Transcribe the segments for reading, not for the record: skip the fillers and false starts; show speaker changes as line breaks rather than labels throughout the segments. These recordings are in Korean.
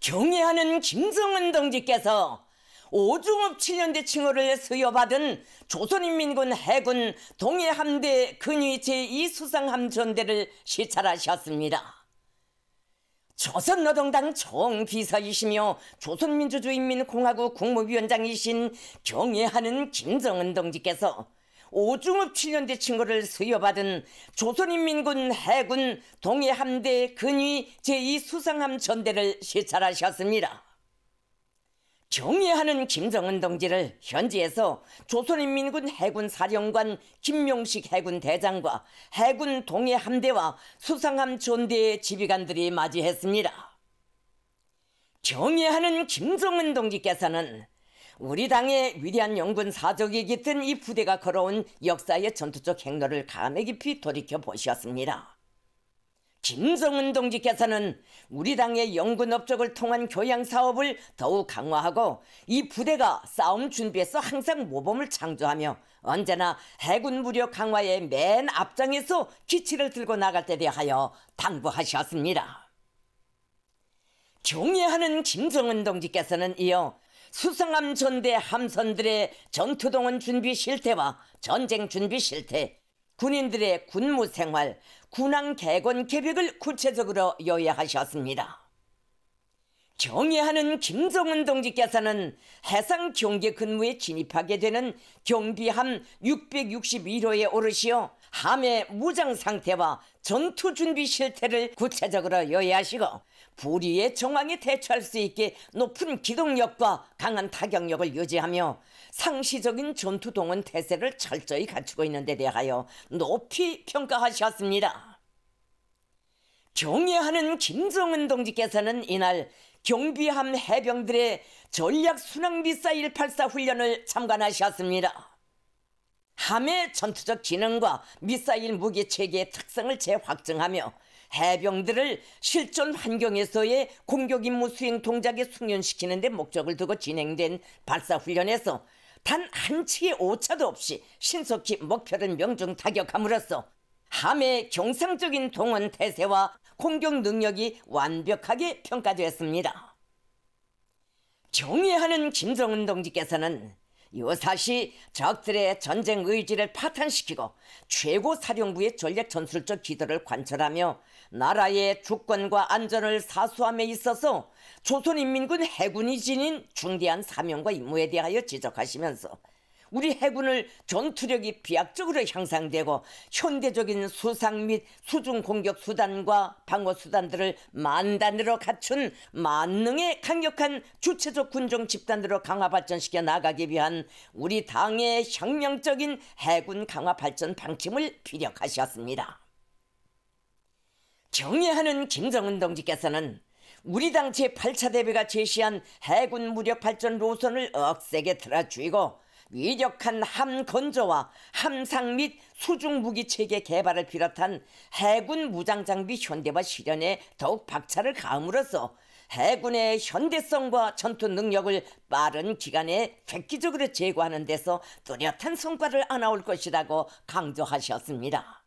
경애하는 김정은 동지께서 오중업 7년대 칭호를 수여받은 조선인민군 해군 동해함대 근위 제2수상함전대를 시찰하셨습니다. 조선노동당 총비서이시며 조선민주주의인민공화국 국무위원장이신 경애하는 김정은 동지께서 오중업 7년대 칭호를 수여받은 조선인민군 해군 동해함대 근위 제2수상함 전대를 시찰하셨습니다. 경애하는 김정은 동지를 현지에서 조선인민군 해군 사령관 김명식 해군 대장과 해군 동해함대와 수상함 전대의 지휘관들이 맞이했습니다. 경애하는 김정은 동지께서는 우리 당의 위대한 영군 사적이 깃든 이 부대가 걸어온 역사의 전투적 행로를 감회 깊이 돌이켜 보셨습니다. 김정은 동지께서는 우리 당의 영군 업적을 통한 교양 사업을 더욱 강화하고 이 부대가 싸움 준비에서 항상 모범을 창조하며 언제나 해군 무력 강화의 맨 앞장에서 기치를 들고 나갈 때 대하여 당부하셨습니다. 경애하는 김정은 동지께서는 이어 수상함 전대 함선들의 전투동원 준비 실태와 전쟁 준비 실태, 군인들의 군무 생활, 군항 개건 계획을 구체적으로 요약하셨습니다. 경애하는 김정은 동지께서는 해상 경계 근무에 진입하게 되는 경비함 661호에 오르시어 함의 무장 상태와 전투 준비 실태를 구체적으로 요약하시고 불의의 정황에 대처할 수 있게 높은 기동력과 강한 타격력을 유지하며 상시적인 전투 동원 태세를 철저히 갖추고 있는 데 대하여 높이 평가하셨습니다. 경애하는 김정은 동지께서는 이날 경비함 해병들의 전략 순항 미사일 발사 훈련을 참관하셨습니다. 함의 전투적 기능과 미사일 무기 체계의 특성을 재확증하며 해병들을 실전 환경에서의 공격 임무 수행 동작에 숙련시키는 데 목적을 두고 진행된 발사 훈련에서 단 한 치의 오차도 없이 신속히 목표를 명중 타격함으로써 함의 경상적인 동원 태세와 공격 능력이 완벽하게 평가되었습니다. 경애하는 김정은 동지께서는 유사시 적들의 전쟁 의지를 파탄시키고 최고 사령부의 전략 전술적 기도를 관철하며 나라의 주권과 안전을 사수함에 있어서 조선인민군 해군이 지닌 중대한 사명과 임무에 대하여 지적하시면서 우리 해군을 전투력이 비약적으로 향상되고 현대적인 수상 및 수중 공격 수단과 방어 수단들을 만단으로 갖춘 만능의 강력한 주체적 군종 집단으로 강화 발전시켜 나가기 위한 우리 당의 혁명적인 해군 강화 발전 방침을 피력하셨습니다. 경애하는 김정은 동지께서는 우리 당 제8차 대회가 제시한 해군 무력 발전 노선을 억세게 틀어주이고 위력한 함 건조와 함상 및 수중 무기 체계 개발을 비롯한 해군 무장 장비 현대화 실현에 더욱 박차를 가함으로써 해군의 현대성과 전투 능력을 빠른 기간에 획기적으로 제고하는 데서 뚜렷한 성과를 안아올 것이라고 강조하셨습니다.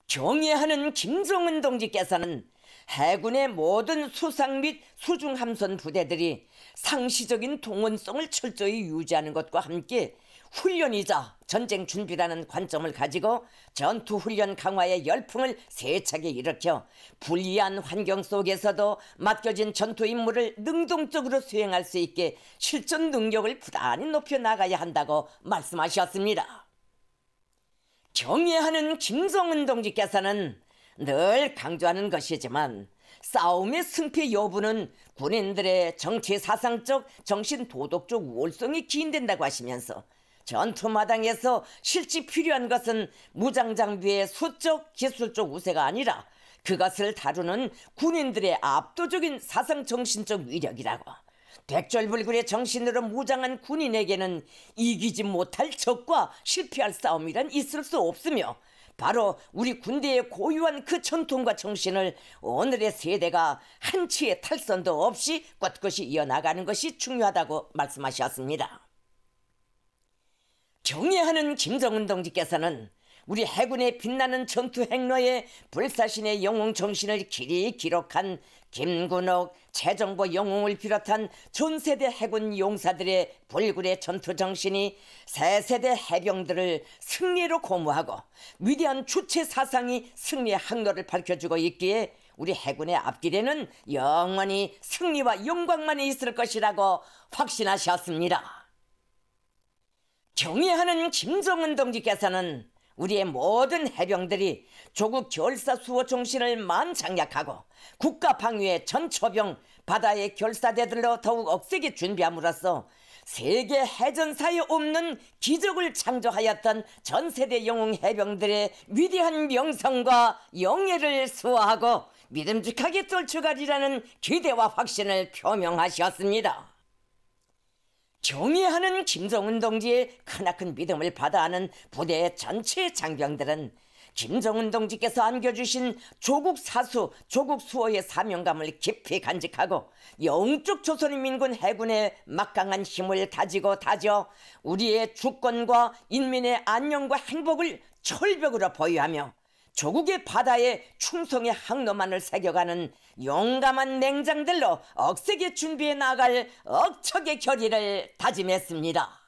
경애하는 김정은 동지께서는 해군의 모든 수상 및 수중 함선 부대들이 상시적인 동원성을 철저히 유지하는 것과 함께 훈련이자 전쟁 준비라는 관점을 가지고 전투훈련 강화의 열풍을 세차게 일으켜 불리한 환경 속에서도 맡겨진 전투 임무를 능동적으로 수행할 수 있게 실전 능력을 부단히 높여 나가야 한다고 말씀하셨습니다. 경애하는 김정은 동지께서는 늘 강조하는 것이지만 싸움의 승패 여부는 군인들의 정치 사상적, 정신 도덕적 우월성이 기인된다고 하시면서 전투마당에서 실제 필요한 것은 무장 장비의 수적, 기술적 우세가 아니라 그것을 다루는 군인들의 압도적인 사상 정신적 위력이라고, 백절불굴의 정신으로 무장한 군인에게는 이기지 못할 적과 실패할 싸움이란 있을 수 없으며 바로 우리 군대의 고유한 그 전통과 정신을 오늘의 세대가 한치의 탈선도 없이 꿋꿋이 이어나가는 것이 중요하다고 말씀하셨습니다. 경애하는 김정은 동지께서는 우리 해군의 빛나는 전투 행로에 불사신의 영웅 정신을 길이 기록한 김군옥, 최정보 영웅을 비롯한 전세대 해군 용사들의 불굴의 전투 정신이 새 세대 해병들을 승리로 고무하고 위대한 주체 사상이 승리의 항로를 밝혀주고 있기에 우리 해군의 앞길에는 영원히 승리와 영광만이 있을 것이라고 확신하셨습니다. 경의하는 김정은 동지께서는 우리의 모든 해병들이 조국 결사 수호 정신을 만장약하고 국가 방위의 전초병 바다의 결사대들로 더욱 억세게 준비함으로써 세계 해전사에 없는 기적을 창조하였던 전세대 영웅 해병들의 위대한 명성과 영예를 수호하고 믿음직하게 떨쳐가리라는 기대와 확신을 표명하셨습니다. 경의하는 김정은 동지의 크나큰 믿음을 받아하는 부대 전체 장병들은 김정은 동지께서 안겨주신 조국 사수, 조국 수호의 사명감을 깊이 간직하고 영적 조선인민군 해군의 막강한 힘을 다지고 다져 우리의 주권과 인민의 안녕과 행복을 철벽으로 보유하며 조국의 바다에 충성의 항로만을 새겨가는 용감한 맹장들로 억세게 준비해 나갈 억척의 결의를 다짐했습니다.